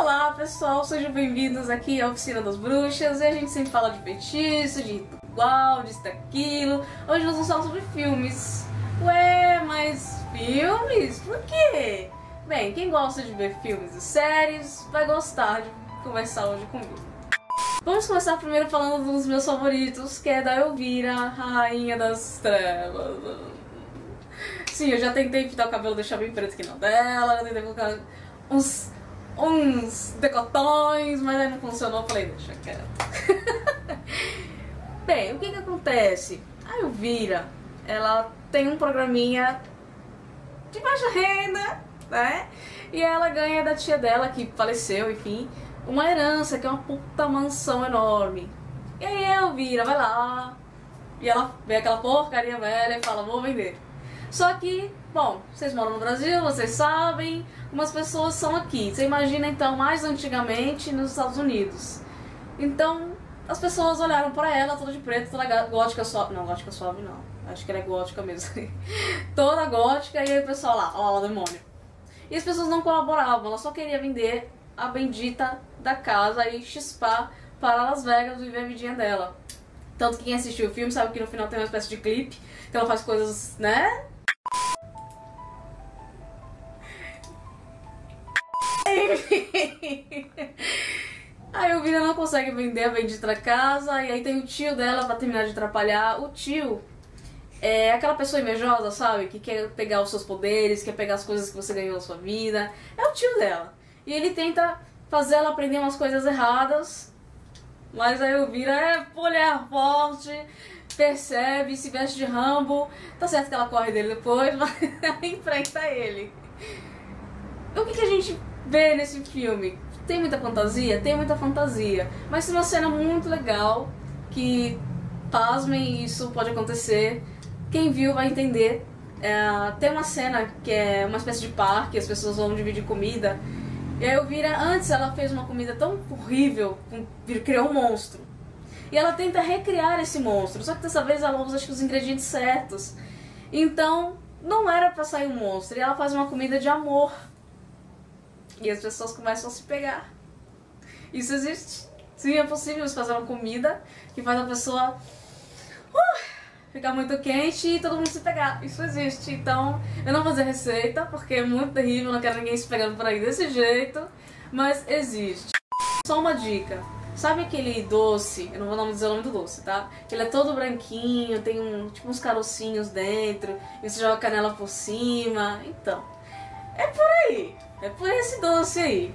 Olá pessoal, sejam bem-vindos aqui à Oficina das Bruxas. E a gente sempre fala de feitiço, de ritual, disso, daquilo. Hoje nós vamos falar sobre filmes. Ué, mas filmes? Por quê? Bem, quem gosta de ver filmes e séries vai gostar de conversar hoje comigo. Vamos começar primeiro falando dos meus favoritos, que é da Elvira, a Rainha das Trevas. Sim, eu já tentei pintar o cabelo, deixar bem preto que não dela, já tentei colocar uns decotões, mas aí não funcionou, eu falei, deixa quieto. Bem, o que acontece? A Elvira, ela tem um programinha de baixa renda, né? E ela ganha da tia dela, que faleceu, enfim, uma herança, que é uma puta mansão enorme. E aí a Elvira vai lá, e ela vê aquela porcaria velha e fala, vou vender. Só que, bom, vocês moram no Brasil, vocês sabem como as pessoas são aqui. Você imagina então mais antigamente nos Estados Unidos. Então as pessoas olharam pra ela toda de preto, toda gótica suave. Não, gótica suave não. Acho que ela é gótica mesmo. Toda gótica, e aí o pessoal lá, ó, o demônio. E as pessoas não colaboravam, ela só queria vender a bendita da casa e chispar para Las Vegas viver a vidinha dela. Tanto que quem assistiu o filme sabe que no final tem uma espécie de clipe, que ela faz coisas, né? A Elvira não consegue vender a bendita da casa, e aí tem o tio dela pra terminar de atrapalhar. O tio é aquela pessoa invejosa, sabe? Que quer pegar os seus poderes, quer pegar as coisas que você ganhou na sua vida. É o tio dela. E ele tenta fazer ela aprender umas coisas erradas, mas a Elvira é mulher forte, percebe, se veste de Rambo. Tá certo que ela corre dele depois, mas ela enfrenta ele. O que a gente vê nesse filme? Tem muita fantasia? Tem muita fantasia. Mas tem uma cena muito legal que, pasmem, isso pode acontecer. Quem viu vai entender. Tem uma cena que é uma espécie de parque, as pessoas vão dividir comida. E a Elvira, antes ela fez uma comida tão horrível, criou um monstro. E ela tenta recriar esse monstro, só que dessa vez ela usa acho que os ingredientes certos. Então não era pra sair um monstro, e ela faz uma comida de amor. E as pessoas começam a se pegar. Isso existe. Sim, é possível você fazer uma comida que faz a pessoa ficar muito quente e todo mundo se pegar. Isso existe. Então, eu não vou fazer receita, porque é muito terrível, não quero ninguém se pegando por aí desse jeito. Mas existe. Só uma dica. Sabe aquele doce? Eu não vou dizer o nome do doce, tá? Ele é todo branquinho, tem tipo uns carocinhos dentro, e você joga canela por cima. Então, é por aí. É por esse doce aí.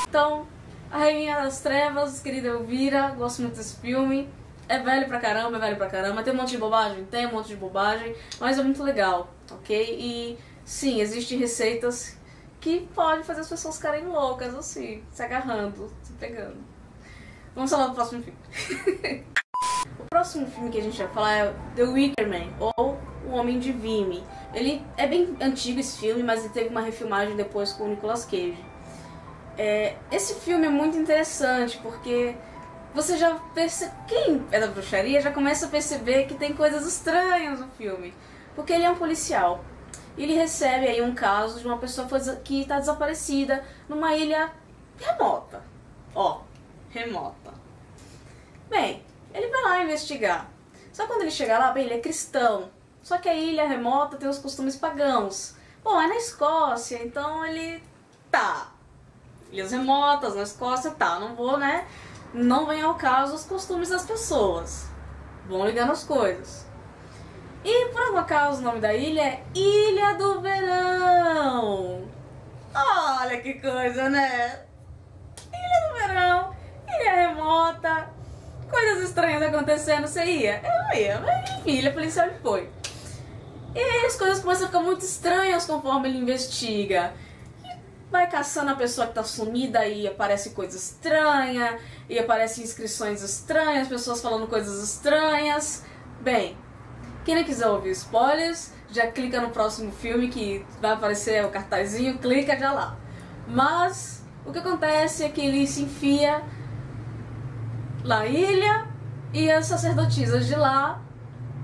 Então, A Rainha das Trevas, querida Elvira, gosto muito desse filme. É velho pra caramba, é velho pra caramba. Tem um monte de bobagem? Tem um monte de bobagem, mas é muito legal, ok? E sim, existem receitas que podem fazer as pessoas ficarem loucas, assim, se agarrando, se pegando. Vamos falar do próximo filme. O próximo filme que a gente vai falar é The Wicker Man, ou O Homem de Vimy. Ele é bem antigo esse filme, mas ele teve uma refilmagem depois com o Nicolas Cage. Esse filme é muito interessante porque você já percebe, quem é da bruxaria já começa a perceber que tem coisas estranhas no filme. Porque ele é um policial. E ele recebe aí um caso de uma pessoa que está desaparecida numa ilha remota. Ó, remota. Bem, ele vai lá investigar. Só que quando ele chega lá, bem, ele é cristão. Só que a ilha remota tem os costumes pagãos. Bom, é na Escócia, então ele... Tá. Ilhas remotas, na Escócia, tá. Não vou, né? Não vem ao caso os costumes das pessoas. Vão ligando as coisas. E por algum acaso o nome da ilha é Ilha do Verão. Olha que coisa, né? Ilha do Verão, ilha remota, coisas estranhas acontecendo. Você ia? Eu não ia, mas enfim, ele é policial e foi. E aí as coisas começam a ficar muito estranhas conforme ele investiga. E vai caçando a pessoa que tá sumida e aparece coisa estranha, e aparecem inscrições estranhas, pessoas falando coisas estranhas. Bem, quem não quiser ouvir spoilers, já clica no próximo filme que vai aparecer o cartazinho, clica já lá. Mas o que acontece é que ele se enfia na ilha e as sacerdotisas de lá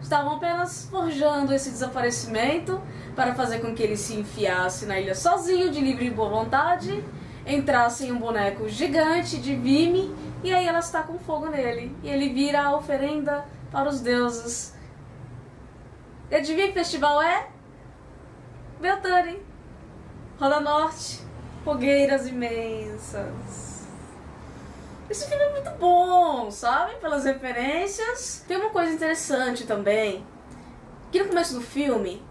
estavam apenas forjando esse desaparecimento para fazer com que ele se enfiasse na ilha sozinho, de livre e boa vontade. entrasse em um boneco gigante de Vimy e aí elas tacam fogo nele. E ele vira a oferenda para os deuses. E adivinha que festival é? Beltane. Roda Norte. Fogueiras imensas. Esse filme é muito bom, sabe? Pelas referências. Tem uma coisa interessante também. Que no começo do filme,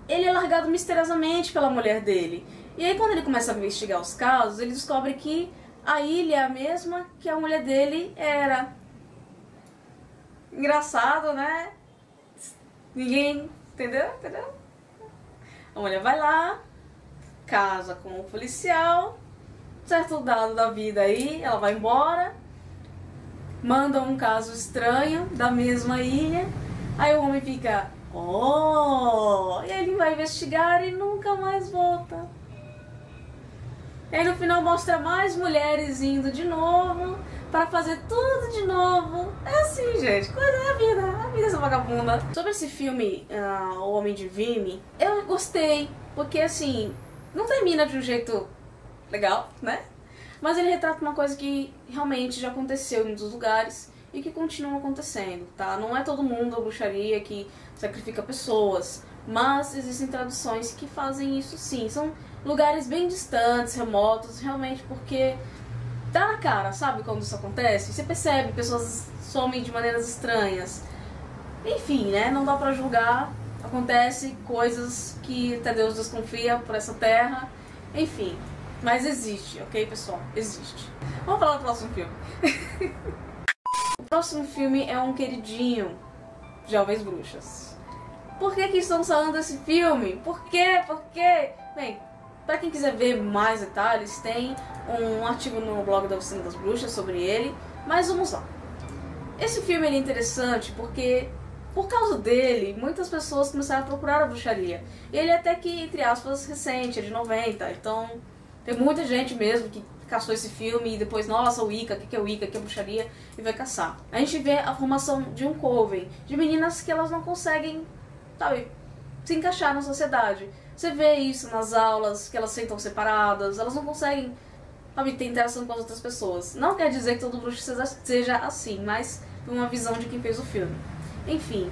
ele é largado misteriosamente pela mulher dele. E aí quando ele começa a investigar os casos, ele descobre que a ilha é a mesma que a mulher dele era. Engraçado, né? Ninguém... Entendeu? A mulher vai lá, casa com o policial, certo dado da vida aí, ela vai embora, manda um caso estranho da mesma ilha, aí o homem fica, oh, e aí ele vai investigar e nunca mais volta. E aí no final mostra mais mulheres indo de novo para fazer tudo de novo. É assim, gente, coisa da vida, a vida é essa vagabunda. Sobre esse filme, O Homem de Vimy, eu gostei, porque assim, não termina de um jeito legal, né? Mas ele retrata uma coisa que realmente já aconteceu em muitos lugares e que continua acontecendo, tá? Não é todo mundo a bruxaria que sacrifica pessoas, mas existem traduções que fazem isso sim. São lugares bem distantes, remotos, realmente, porque dá na cara, sabe, quando isso acontece? Você percebe, pessoas somem de maneiras estranhas. Enfim, né, não dá pra julgar, acontece coisas que até Deus desconfia por essa terra, enfim. Mas existe, ok, pessoal? Existe. Vamos falar do próximo filme. O próximo filme é um queridinho, Jovens Bruxas. Por que estamos falando desse filme? Por quê? Por quê? Bem, pra quem quiser ver mais detalhes, tem um artigo no blog da Oficina das Bruxas sobre ele, mas vamos lá. Esse filme é interessante porque, por causa dele, muitas pessoas começaram a procurar a bruxaria. Ele é até que, entre aspas, recente, é de 90, então tem muita gente mesmo que caçou esse filme e depois, nossa, o Wicca, o que é o Wicca, o que é bruxaria, e vai caçar. A gente vê a formação de um coven, de meninas que elas não conseguem, sabe, se encaixar na sociedade. Você vê isso nas aulas, que elas sentam separadas, elas não conseguem, sabe, ter interação com as outras pessoas. Não quer dizer que todo bruxo seja assim, mas uma visão de quem fez o filme. Enfim,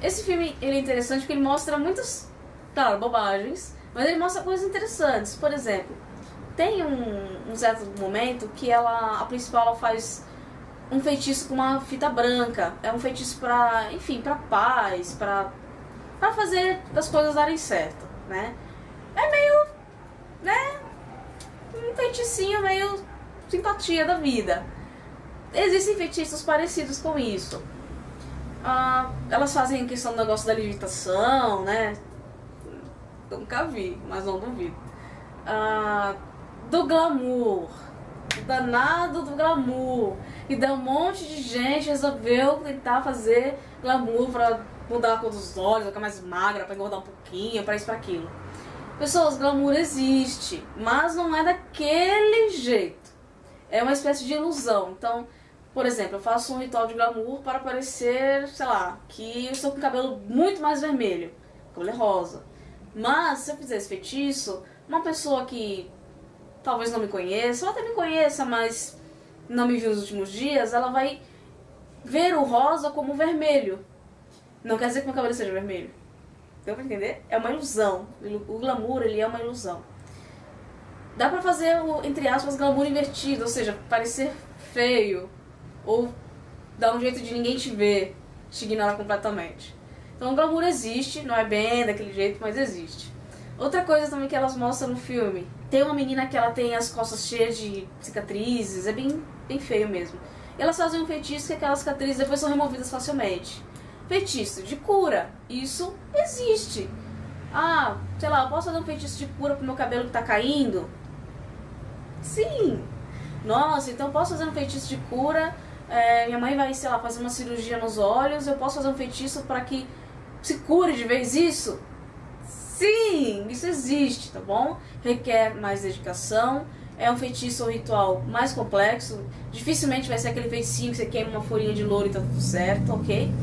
esse filme ele é interessante porque ele mostra muitas, claro, bobagens, mas ele mostra coisas interessantes. Por exemplo, tem um certo momento que a principal ela faz um feitiço com uma fita branca. É um feitiço pra, enfim, pra paz, pra fazer as coisas darem certo, né? É meio, né, um feiticinho meio simpatia da vida. Existem feitiços parecidos com isso. Elas fazem a questão do negócio da levitação, né? Nunca vi, mas não duvido. Do glamour, o danado do glamour. E daí um monte de gente resolveu tentar fazer glamour pra mudar a cor dos olhos, ficar mais magra, pra engordar um pouquinho, pra isso, pra aquilo. Pessoas, glamour existe, mas não é daquele jeito. É uma espécie de ilusão. Então, por exemplo, eu faço um ritual de glamour para parecer, sei lá, que eu estou com o cabelo muito mais vermelho, o cabelo é rosa. Mas, se eu fizer esse feitiço, uma pessoa que talvez não me conheça, ou até me conheça, mas não me viu nos últimos dias, ela vai ver o rosa como vermelho. Não quer dizer que meu cabelo seja vermelho. Deu pra entender? É uma ilusão. O glamour, ele é uma ilusão. Dá pra fazer o, entre aspas, glamour invertido, ou seja, parecer feio, ou dar um jeito de ninguém te ver, te ignorar completamente. Então o glamour existe, não é bem daquele jeito, mas existe. Outra coisa também que elas mostram no filme, tem uma menina que ela tem as costas cheias de cicatrizes, é bem feio mesmo. E elas fazem um feitiço que aquelas cicatrizes depois são removidas facilmente. Feitiço de cura, isso existe. Sei lá, eu posso fazer um feitiço de cura pro meu cabelo que tá caindo? Sim. Nossa, então eu posso fazer um feitiço de cura, minha mãe vai, sei lá, fazer uma cirurgia nos olhos, eu posso fazer um feitiço para que se cure de vez isso? Sim, isso existe, tá bom? Requer mais dedicação, é um feitiço ou ritual mais complexo, dificilmente vai ser aquele feiticinho que você queima uma folhinha de louro e tá tudo certo, ok?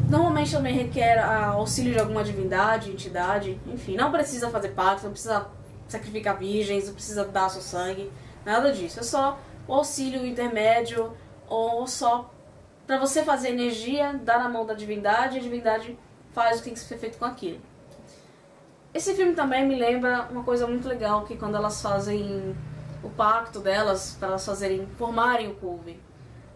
Normalmente também requer auxílio de alguma divindade, entidade, enfim, não precisa fazer pacto, não precisa sacrificar virgens, não precisa dar seu sangue, nada disso. É só o auxílio intermédio, ou só pra você fazer energia, dar na mão da divindade, e a divindade faz o que tem que ser feito com aquilo. Esse filme também me lembra uma coisa muito legal, que quando elas fazem o pacto delas, para elas formarem o Coven.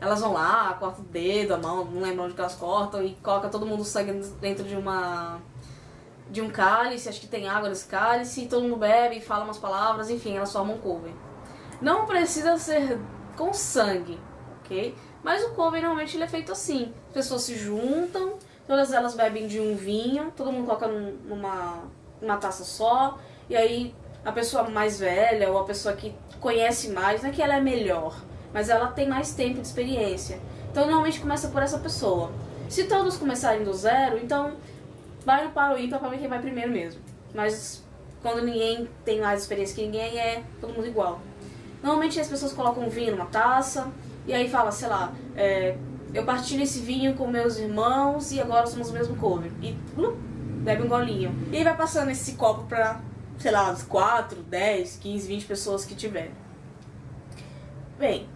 Elas vão lá, cortam o dedo, a mão, não lembro onde que elas cortam, e coloca todo mundo sangue dentro de um cálice, acho que tem água nesse cálice, e todo mundo bebe e fala umas palavras, enfim, elas formam um Coven. Não precisa ser com sangue, ok? Mas o Coven normalmente ele é feito assim, as pessoas se juntam, todas elas bebem de um vinho, todo mundo coloca numa taça só, e aí a pessoa mais velha ou a pessoa que conhece mais, não é que ela é melhor, mas ela tem mais tempo de experiência. Então normalmente começa por essa pessoa. Se todos começarem do zero, então vai no par ou ímpar pra ver quem vai primeiro mesmo. Mas quando ninguém tem mais experiência que ninguém, é todo mundo igual. Normalmente as pessoas colocam vinho numa taça, e aí fala, sei lá, eu partilho esse vinho com meus irmãos e agora somos o mesmo Coven. E bebe um golinho. E aí vai passando esse copo pra, sei lá, 4, 10, 15, 20 pessoas que tiver. Bem,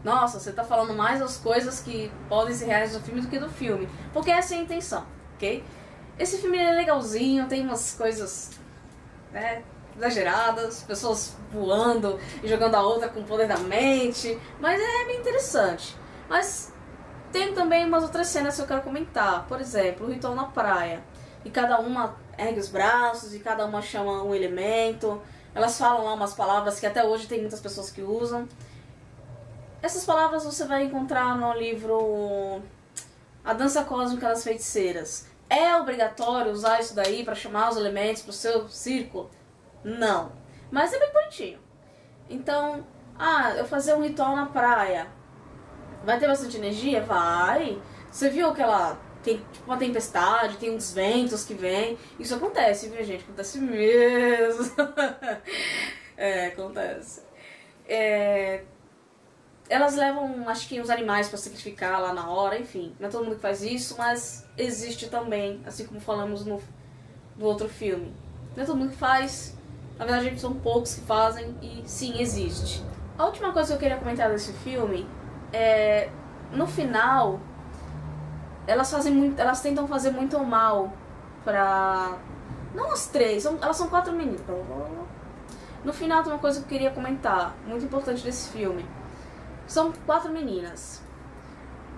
nossa, você tá falando mais as coisas que podem ser reais do filme do que do filme. Porque essa é a intenção, ok? Esse filme é legalzinho, tem umas coisas, né, exageradas, pessoas voando e jogando a outra com o poder da mente, mas é bem interessante. Mas tem também umas outras cenas que eu quero comentar. Por exemplo, o ritual na praia. E cada uma ergue os braços, e cada uma chama um elemento. Elas falam lá umas palavras que até hoje tem muitas pessoas que usam. Essas palavras você vai encontrar no livro A Dança Cósmica das Feiticeiras. É obrigatório usar isso daí para chamar os elementos pro seu círculo? Não. Mas é bem bonitinho. Então, eu fazer um ritual na praia. Vai ter bastante energia? Vai. Você viu aquela... Tem tipo uma tempestade, tem uns ventos que vêm. Isso acontece, viu, gente? Acontece mesmo. Acontece. Elas levam, acho que, os animais pra sacrificar lá na hora, enfim. Não é todo mundo que faz isso, mas existe também, assim como falamos no outro filme. Não é todo mundo que faz, na verdade são poucos que fazem, e sim, existe. A última coisa que eu queria comentar desse filme é, no final, elas tentam fazer muito mal pra... Não as três, elas são 4 meninas. No final tem uma coisa que eu queria comentar, muito importante desse filme. São 4 meninas.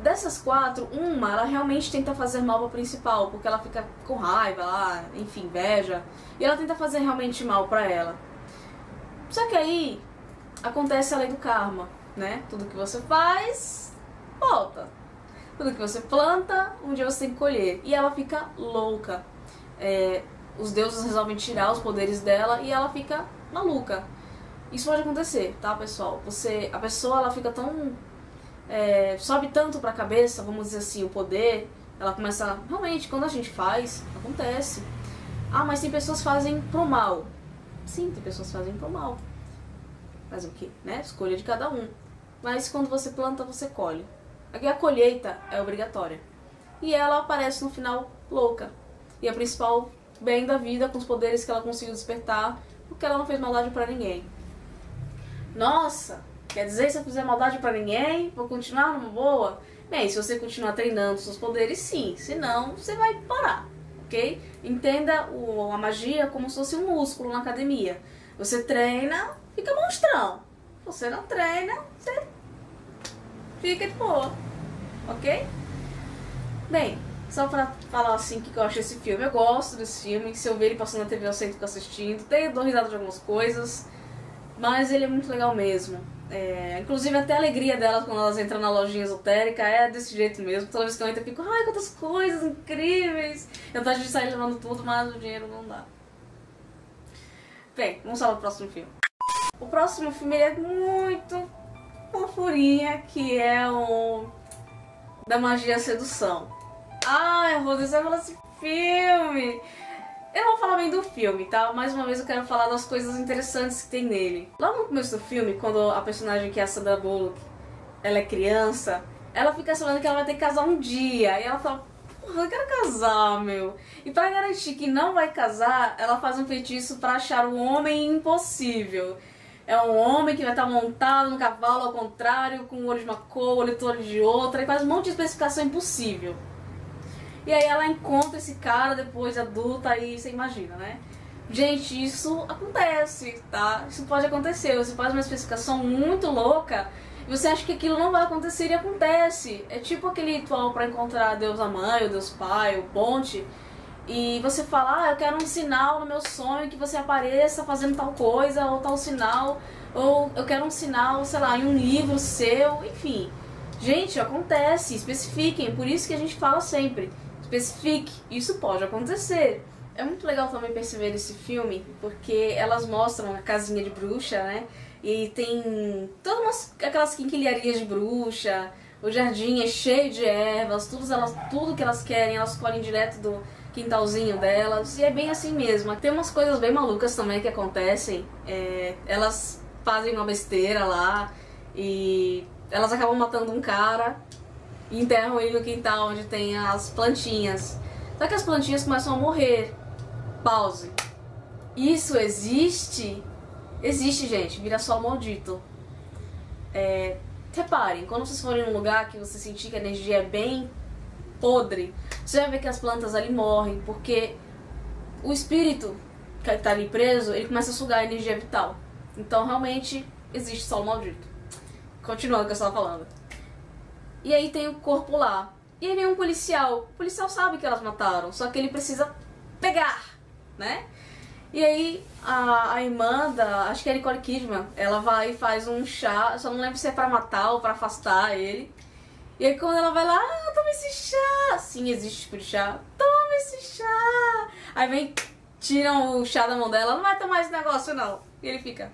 Dessas 4, uma, ela realmente tenta fazer mal pra principal, porque ela fica com raiva lá, enfim, inveja. E ela tenta fazer realmente mal pra ela. Só que aí, acontece a lei do karma, né? Tudo que você faz, volta. Tudo que você planta, um dia você tem que colher. E ela fica louca. Os deuses resolvem tirar os poderes dela e ela fica maluca. Isso pode acontecer, tá, pessoal? A pessoa, ela fica tão... sobe tanto pra cabeça, vamos dizer assim, o poder, ela começa... Realmente, quando a gente faz, acontece. Mas tem pessoas que fazem pro mal. Sim, tem pessoas que fazem pro mal. Fazer o quê, né? Escolha de cada um. Mas quando você planta, você colhe. Aqui a colheita é obrigatória. E ela aparece no final louca. E a principal bem da vida, com os poderes que ela conseguiu despertar, porque ela não fez maldade pra ninguém. Nossa, quer dizer, se eu fizer maldade pra ninguém, vou continuar numa boa? Bem, se você continuar treinando seus poderes, sim. Senão, você vai parar, ok? Entenda a magia como se fosse um músculo na academia. Você treina, fica monstrão. Você não treina, você fica de boa, ok? Bem, só pra falar assim o que eu acho desse filme. Eu gosto desse filme, se eu ver ele passando na TV eu sempre fico assistindo. Dou risada de algumas coisas, mas ele é muito legal mesmo. Inclusive até a alegria delas quando elas entram na lojinha esotérica é desse jeito mesmo. Toda vez que eu entro eu fico, ai, quantas coisas incríveis. Eu tô de sair levando tudo, mas o dinheiro não dá. Bem, vamos falar do próximo filme. O próximo filme é muito fofurinha, que é o da magia sedução. Ai, Rodrigo, você vai falar desse filme. Eu não vou falar bem do filme, tá? Mais uma vez eu quero falar das coisas interessantes que tem nele. Logo no começo do filme, quando a personagem que é a Sandra Bullock, ela é criança, ela fica sabendo que ela vai ter que casar um dia. E ela fala, porra, eu quero casar, meu. E pra garantir que não vai casar, ela faz um feitiço pra achar o homem impossível. É um homem que vai estar montado no cavalo ao contrário, com o olho de uma cor, o olho de outra, e faz um monte de especificação impossível. E aí ela encontra esse cara depois de adulta e você imagina, né? Gente, isso acontece, tá? Isso pode acontecer. Você faz uma especificação muito louca e você acha que aquilo não vai acontecer e acontece. É tipo aquele ritual pra encontrar Deus a mãe, o Deus pai, o ponte. E você fala, ah, eu quero um sinal no meu sonho que você apareça fazendo tal coisa, ou tal sinal, ou eu quero um sinal, sei lá, em um livro seu, enfim. Gente, acontece, especifiquem, por isso que a gente fala sempre, especifique, isso pode acontecer. É muito legal também perceber esse filme, porque elas mostram a casinha de bruxa, né, e tem todas aquelas quinquilharias de bruxa, o jardim é cheio de ervas, tudo que elas querem, elas colhem direto do quintalzinho delas, e é bem assim mesmo. Tem umas coisas bem malucas também que acontecem, elas fazem uma besteira lá e elas acabam matando um cara e enterram ele no quintal onde tem as plantinhas. Só que as plantinhas começam a morrer. Pause. Isso existe? Existe, gente, vira sol maldito. Reparem, quando vocês forem num lugar que você sentir que a energia é bem podre, você vai ver que as plantas ali morrem, porque o espírito que tá ali preso, ele começa a sugar a energia vital. Então realmente existe solo maldito. Continuando o que eu estava falando. E aí tem o corpo lá. E aí vem um policial. O policial sabe que elas mataram, só que ele precisa pegar, né? E aí a irmã acho que é a Nicole Kidman, ela vai e faz um chá, só não lembro se é pra matar ou pra afastar ele. E aí quando ela vai lá, toma esse chá. Sim, existe tipo de chá. Toma esse chá. Aí vem, tiram o chá da mão dela, não vai tomar esse negócio não. E ele fica.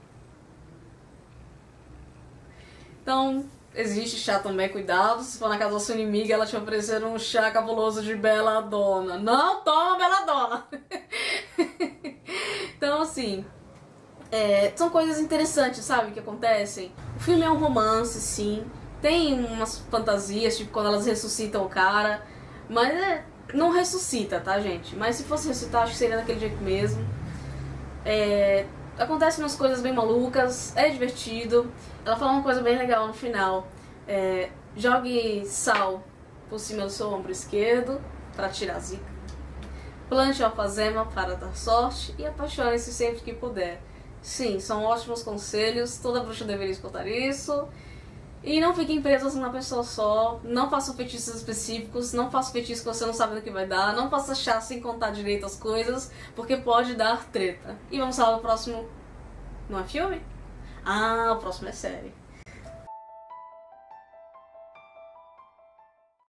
Então, existe chá também, cuidado. Se for na casa da sua inimiga, ela te oferecer um chá cabuloso de Belladonna. Não toma Belladonna! Então, assim, são coisas interessantes, sabe, que acontecem. O filme é um romance, sim. Tem umas fantasias, tipo quando elas ressuscitam o cara. Mas não ressuscita, tá, gente? Mas se fosse ressuscitar, acho que seria daquele jeito mesmo. Acontecem umas coisas bem malucas, é divertido. Ela fala uma coisa bem legal no final. Jogue sal por cima do seu ombro esquerdo para tirar a zica. Plante alfazema para dar sorte e apaixone-se sempre que puder. Sim, são ótimos conselhos, toda bruxa deveria escutar isso. E não fiquem presas numa pessoa só, não façam feitiços específicos, não façam feitiços que você não sabe do que vai dar, não faça chá sem contar direito as coisas, porque pode dar treta. E vamos falar do próximo... Não é filme? Ah, o próximo é série.